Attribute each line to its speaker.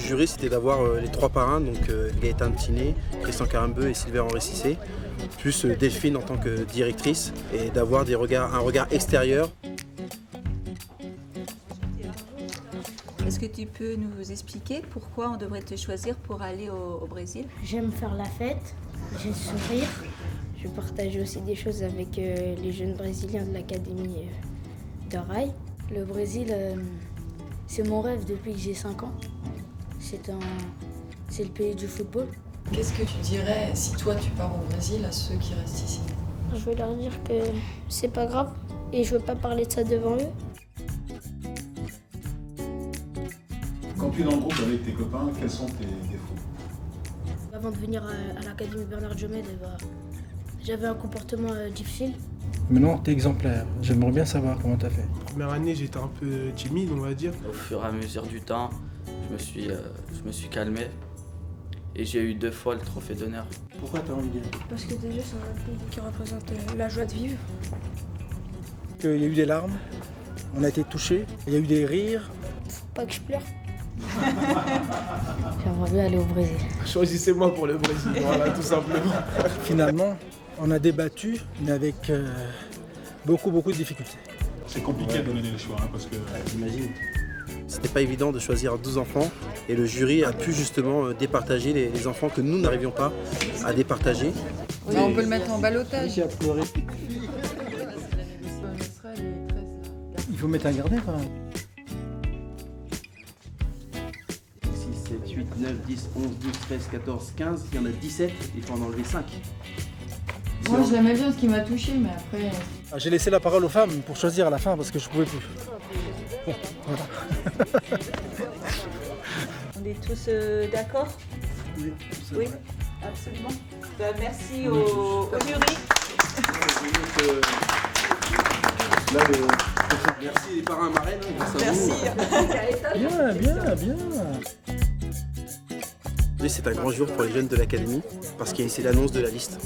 Speaker 1: jury, c'était d'avoir les 3 parrains, donc Gaëtan Tiné, Christian Carambeu et Sylvain Henri Cissé, plus Delphine en tant que directrice, et d'avoir un regard extérieur.
Speaker 2: Est-ce que tu peux nous expliquer pourquoi on devrait te choisir pour aller au Brésil?
Speaker 3: J'aime faire la fête, j'aime sourire. Je partage aussi des choses avec les jeunes brésiliens de l'académie de rail. Le Brésil, c'est mon rêve depuis que j'ai 5 ans. C'est le pays du football.
Speaker 4: Qu'est-ce que tu dirais si toi tu pars au Brésil à ceux qui restent ici?
Speaker 3: Je veux leur dire que c'est pas grave et je veux pas parler de ça devant eux.
Speaker 5: Quand tu es dans le groupe avec tes copains, quels sont tes défauts?
Speaker 3: Avant de venir à l'académie Bernard Diomède, j'avais un comportement difficile.
Speaker 6: Maintenant, t'es exemplaire. J'aimerais bien savoir comment t'as fait.
Speaker 7: Première année, j'étais un peu timide, on va dire.
Speaker 8: Au fur et à mesure du temps, je me suis calmé et j'ai eu 2 fois le trophée d'honneur.
Speaker 6: Pourquoi t'as envie d'y aller?
Speaker 9: Parce que déjà, c'est un pays qui représente la joie de vivre.
Speaker 6: Il y a eu des larmes, on a été touchés, il y a eu des rires.
Speaker 3: Faut pas que je pleure. J'aimerais bien aller au Brésil.
Speaker 7: Choisissez-moi pour le Brésil, voilà, tout simplement.
Speaker 6: Finalement, on a débattu, mais avec beaucoup de difficultés.
Speaker 5: C'est compliqué de donner les choix, hein, parce que...
Speaker 1: J'imagine. C'était pas évident de choisir 12 enfants, et le jury a pu justement départager les enfants que nous n'arrivions pas à départager.
Speaker 4: Oui, on peut le mettre en ballottage.
Speaker 6: Qui a pleuré. Il faut mettre un gardien quand même.
Speaker 1: 6, 7, 8, 9, 10, 11, 12, 13, 14, 15, il y en a 17, il faut en enlever 5.
Speaker 4: Moi je l'aimais bien ce qui m'a touché, mais après...
Speaker 6: J'ai laissé la parole aux femmes pour choisir à la fin parce que je pouvais plus. Bon, voilà.
Speaker 2: On est tous d'accord?
Speaker 6: Oui,
Speaker 2: Oui, absolument. Merci au jury.
Speaker 1: Merci les parrains marraines.
Speaker 2: Merci.
Speaker 6: Bien.
Speaker 1: C'est un grand jour pour les jeunes de l'académie parce qu'il y a ici l'annonce de la liste.